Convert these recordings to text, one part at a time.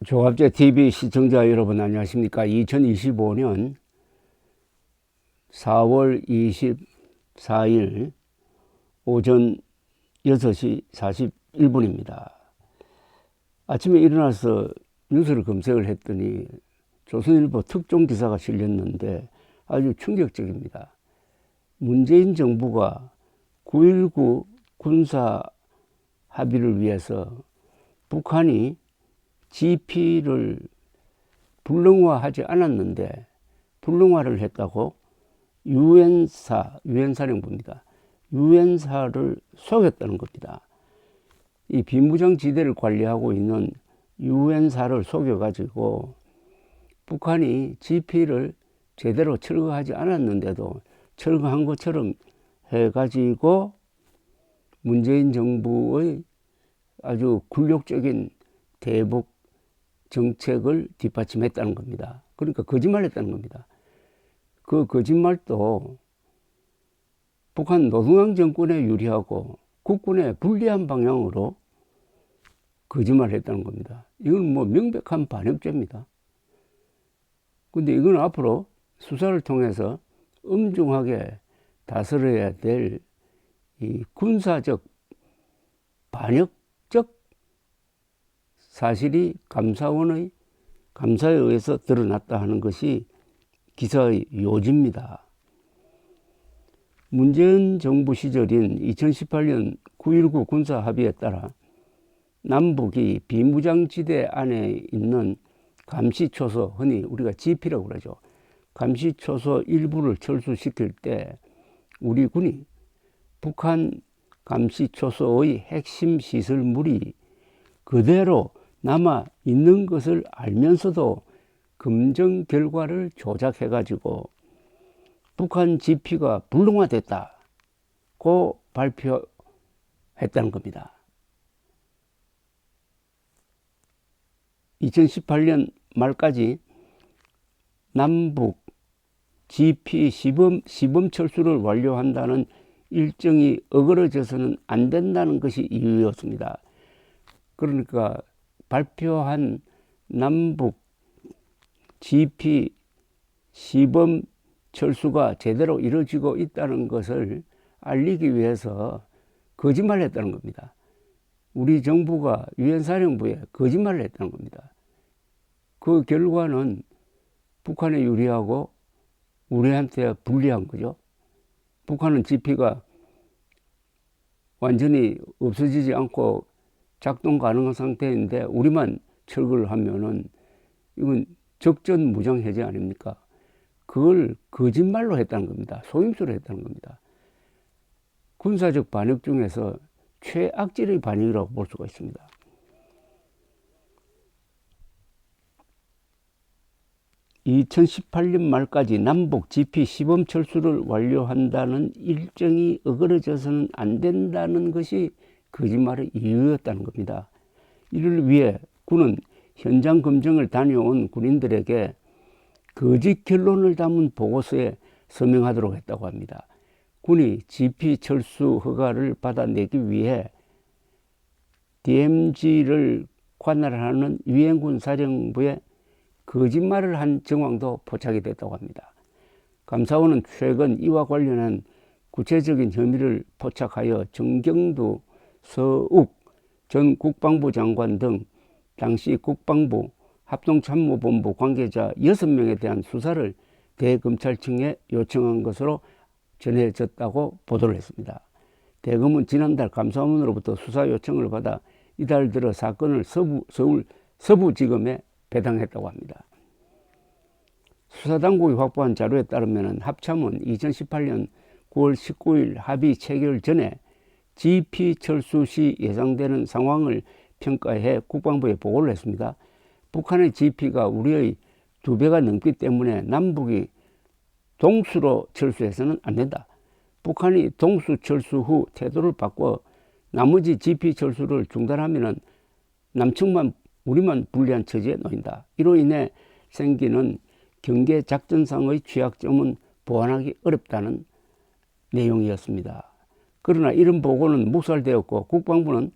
조갑제 TV 시청자 여러분 안녕하십니까? 2025년 4월 24일 오전 6시 41분입니다. 아침에 일어나서 뉴스를 검색을 했더니 조선일보 특종 기사가 실렸는데 아주 충격적입니다. 문재인 정부가 9.19 군사 합의를 위해서 북한이 GP를 불능화하지 않았는데 불능화를 했다고 유엔사령부입니다. 유엔사를 속였다는 겁니다. 이 비무장지대를 관리하고 있는 유엔사를 속여가지고 북한이 GP를 제대로 철거하지 않았는데도 철거한 것처럼 해가지고 문재인 정부의 아주 굴욕적인 대북 정책을 뒷받침했다는 겁니다. 그러니까 거짓말했다는 겁니다. 그 거짓말도 북한 노동당 정권에 유리하고 국군에 불리한 방향으로 거짓말했다는 겁니다. 이건 뭐 명백한 반역죄입니다. 근데 이건 앞으로 수사를 통해서 엄중하게 다스려야 될 이 군사적 반역적 사실이 감사에 의해서 드러났다 하는 것이 기사의 요지입니다. 문재인 정부 시절인 2018년 9.19 군사 합의에 따라 남북이 비무장지대 안에 있는 감시초소, 흔히 우리가 GP라고 그러죠. 감시초소 일부를 철수시킬 때 우리 군이 북한 감시초소의 핵심 시설물이 그대로 남아 있는 것을 알면서도 검증 결과를 조작해가지고 북한 GP가 불능화됐다고 발표했다는 겁니다. 2018년 말까지 남북 GP 시범 철수를 완료한다는 일정이 어그러져서는 안 된다는 것이 이유였습니다. 그러니까 발표한 남북 GP 시범 철수가 제대로 이루어지고 있다는 것을 알리기 위해서 거짓말을 했다는 겁니다. 우리 정부가 유엔사령부에 거짓말을 했다는 겁니다. 그 결과는 북한에 유리하고 우리한테 불리한 거죠. 북한은 GP가 완전히 없어지지 않고 작동 가능한 상태인데 우리만 철거를 하면은 이건 적전 무장 해제 아닙니까? 그걸 거짓말로 했다는 겁니다. 속임수로 했다는 겁니다. 군사적 반역 중에서 최악질의 반역이라고 볼 수가 있습니다. (2018년) 말까지 남북 GP 시범 철수를 완료한다는 일정이 어그러져서는 안 된다는 것이 거짓말의 이유였다는 겁니다. 이를 위해 군은 현장 검증을 다녀온 군인들에게 거짓 결론을 담은 보고서에 서명하도록 했다고 합니다. 군이 GP 철수 허가를 받아내기 위해 DMZ를 관할하는 유엔군 사령부에 거짓말을 한 정황도 포착이 됐다고 합니다. 감사원은 최근 이와 관련한 구체적인 혐의를 포착하여 정경두 서욱 전 국방부 장관 등 당시 국방부 합동참모본부 관계자 6명에 대한 수사를 대검찰청에 요청한 것으로 전해졌다고 보도를 했습니다. 대검은 지난달 감사원으로부터 수사 요청을 받아 이달 들어 사건을 서울 서부지검에 배당했다고 합니다. 수사당국이 확보한 자료에 따르면 합참은 2018년 9월 19일 합의 체결 전에 GP 철수 시 예상되는 상황을 평가해 국방부에 보고를 했습니다. 북한의 GP가 우리의 2배가 넘기 때문에 남북이 동수로 철수해서는 안 된다. 북한이 동수 철수 후 태도를 바꿔 나머지 GP 철수를 중단하면 남측만 우리만 불리한 처지에 놓인다. 이로 인해 생기는 경계 작전상의 취약점은 보완하기 어렵다는 내용이었습니다. 그러나 이런 보고는 묵살되었고 국방부는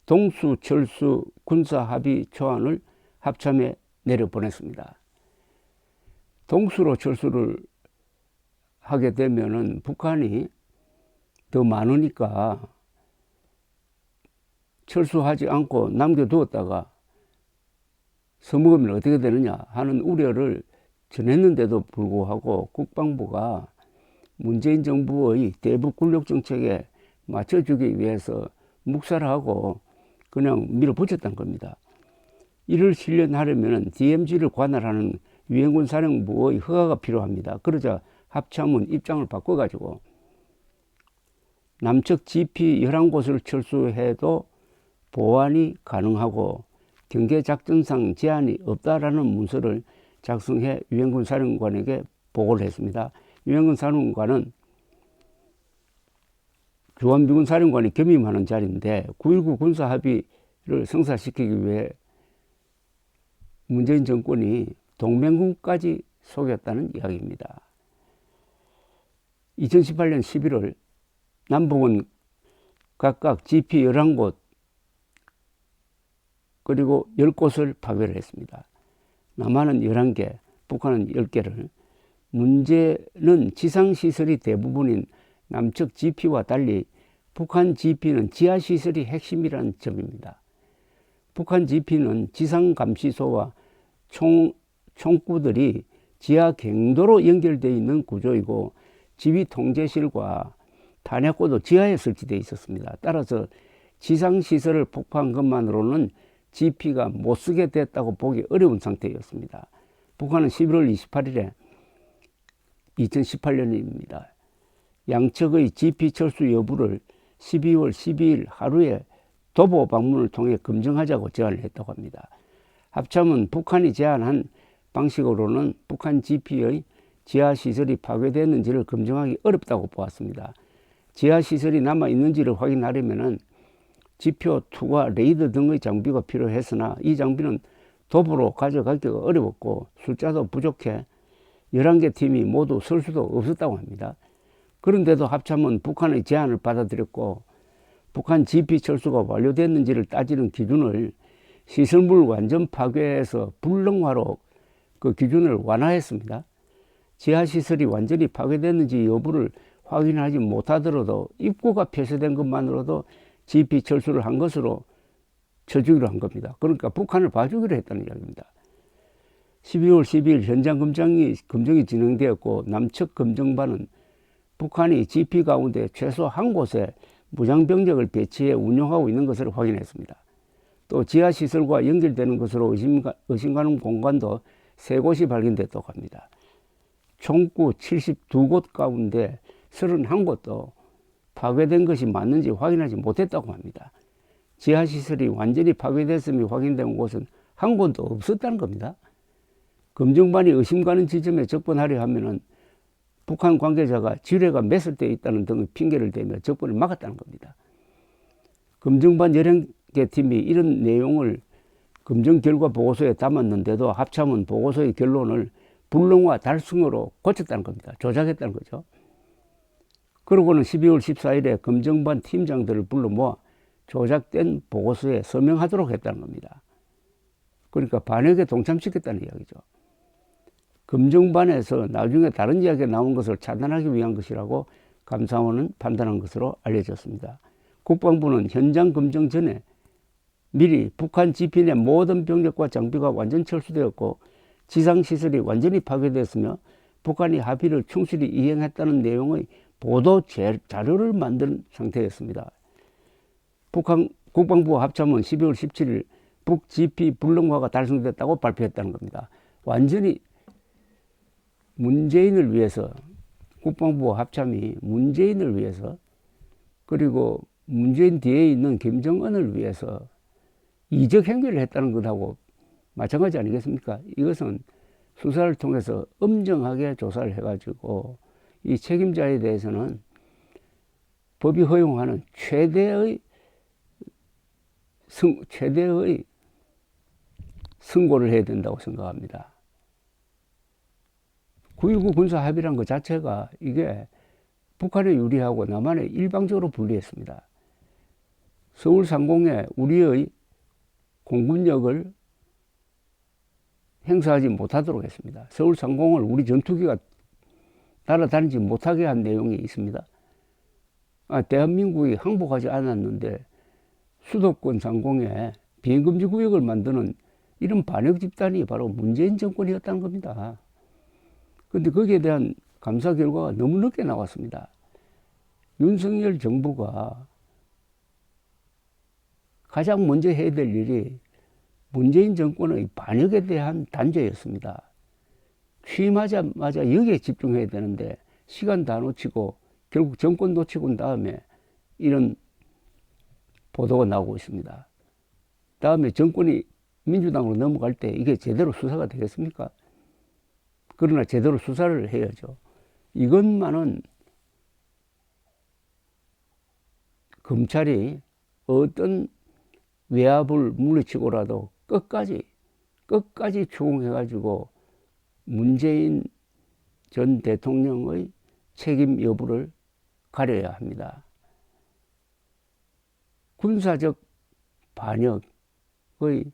동수 철수 군사 합의 초안을 합참에 내려보냈습니다. 동수로 철수를 하게 되면은 북한이 더 많으니까 철수하지 않고 남겨두었다가 써먹으면 어떻게 되느냐 하는 우려를 전했는데도 불구하고 국방부가 문재인 정부의 대북 굴욕 정책에 맞춰주기 위해서 묵살하고 그냥 밀어붙였다는 겁니다. 이를 실현하려면 DMZ를 관할하는 유엔군 사령부의 허가가 필요합니다. 그러자 합참은 입장을 바꿔가지고 남측 GP 11곳을 철수해도 보완이 가능하고 경계작전상 제한이 없다라는 문서를 작성해 유엔군 사령관에게 보고를 했습니다. 유엔군 사령관은 주한미군 사령관이 겸임하는 자리인데 9.19 군사합의를 성사시키기 위해 문재인 정권이 동맹군까지 속였다는 이야기입니다. 2018년 11월 남북은 각각 GP 11곳 그리고 10곳을 파괴를 했습니다. 남한은 11개, 북한은 10개를. 문제는 지상시설이 대부분인 남측 GP와 달리 북한 GP는 지하시설이 핵심이라는 점입니다. 북한 GP는 지상감시소와 총구들이 지하 갱도로 연결되어 있는 구조이고 지휘통제실과 탄약고도 지하에 설치되어 있었습니다. 따라서 지상시설을 폭파한 것만으로는 GP가 못쓰게 됐다고 보기 어려운 상태였습니다. 북한은 11월 28일에 2018년입니다. 양측의 GP 철수 여부를 12월 12일 하루에 도보 방문을 통해 검증하자고 제안을 했다고 합니다. 합참은 북한이 제안한 방식으로는 북한 GP의 지하시설이 파괴됐는지를 검증하기 어렵다고 보았습니다. 지하시설이 남아있는지를 확인하려면 지표2와 레이더 등의 장비가 필요했으나 이 장비는 도보로 가져가기가 어려웠고 숫자도 부족해 11개 팀이 모두 설 수도 없었다고 합니다. 그런데도 합참은 북한의 제안을 받아들였고 북한 GP 철수가 완료됐는지를 따지는 기준을 시설물 완전 파괴에서 불능화로 그 기준을 완화했습니다. 지하시설이 완전히 파괴됐는지 여부를 확인하지 못하더라도 입구가 폐쇄된 것만으로도 GP 철수를 한 것으로 쳐주기로 한 겁니다. 그러니까 북한을 봐주기로 했다는 이야기입니다. 12월 12일 현장 검증이 진행되었고 남측 검증반은 북한이 GP 가운데 최소 한 곳에 무장병력을 배치해 운영하고 있는 것을 확인했습니다. 또 지하시설과 연결되는 것으로 의심가는 공간도 3곳이 발견됐다고 합니다. 총구 72곳 가운데 31곳도 파괴된 것이 맞는지 확인하지 못했다고 합니다. 지하시설이 완전히 파괴됐음이 확인된 곳은 한 곳도 없었다는 겁니다. 검증반이 의심가는 지점에 접근하려 하면은 북한 관계자가 지뢰가 매설되어 있다는 등의 핑계를 대며 접근을 막았다는 겁니다. 검증반 11개 팀이 이런 내용을 검증 결과 보고서에 담았는데도 합참은 보고서의 결론을 불능화 달성으로 고쳤다는 겁니다. 조작했다는 거죠. 그러고는 12월 14일에 검증반 팀장들을 불러 모아 조작된 보고서에 서명하도록 했다는 겁니다. 그러니까 반역에 동참시켰다는 이야기죠. 검증반에서 나중에 다른 이야기가 나온 것을 차단하기 위한 것이라고 감사원은 판단한 것으로 알려졌습니다. 국방부는 현장 검증 전에 미리 북한 GP 내 모든 병력과 장비가 완전 철수되었고 지상시설이 완전히 파괴됐으며 북한이 합의를 충실히 이행했다는 내용의 보도 자료를 만든 상태였습니다. 북한 국방부 합참은 12월 17일 북 GP 불능화가 달성됐다고 발표했다는 겁니다. 완전히 문재인을 위해서 국방부 합참이 문재인을 위해서 그리고 문재인 뒤에 있는 김정은을 위해서 이적 행위를 했다는 것하고 마찬가지 아니겠습니까? 이것은 수사를 통해서 엄정하게 조사를 해가지고 이 책임자에 대해서는 법이 허용하는 최대의 선고를 해야 된다고 생각합니다. 9.19 군사합의란 것 자체가 이게 북한에 유리하고 남한에 일방적으로 불리했습니다. 서울 상공에 우리의 공군력을 행사하지 못하도록 했습니다. 서울 상공을 우리 전투기가 날아다니지 못하게 한 내용이 있습니다. 대한민국이 항복하지 않았는데 수도권 상공에 비행금지 구역을 만드는 이런 반역 집단이 바로 문재인 정권이었다는 겁니다. 그런데 거기에 대한 감사 결과가 너무 늦게 나왔습니다. 윤석열 정부가 가장 먼저 해야 될 일이 문재인 정권의 반역에 대한 단죄였습니다. 취임하자마자 여기에 집중해야 되는데 시간 다 놓치고 결국 정권 놓치고 난 다음에 이런 보도가 나오고 있습니다. 다음에 정권이 민주당으로 넘어갈 때 이게 제대로 수사가 되겠습니까? 그러나 제대로 수사를 해야죠. 이것만은 검찰이 어떤 외압을 물리치고라도 끝까지 추궁해가지고 문재인 전 대통령의 책임 여부를 가려야 합니다. 군사적 반역의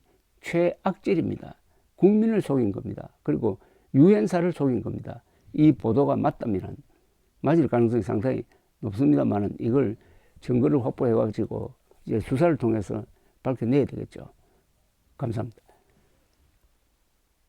최악질입니다. 국민을 속인 겁니다. 그리고 유엔사를 속인 겁니다. 이 보도가 맞을 가능성이 상당히 높습니다만은 이걸 증거를 확보해가지고 이제 수사를 통해서 밝혀내야 되겠죠. 감사합니다.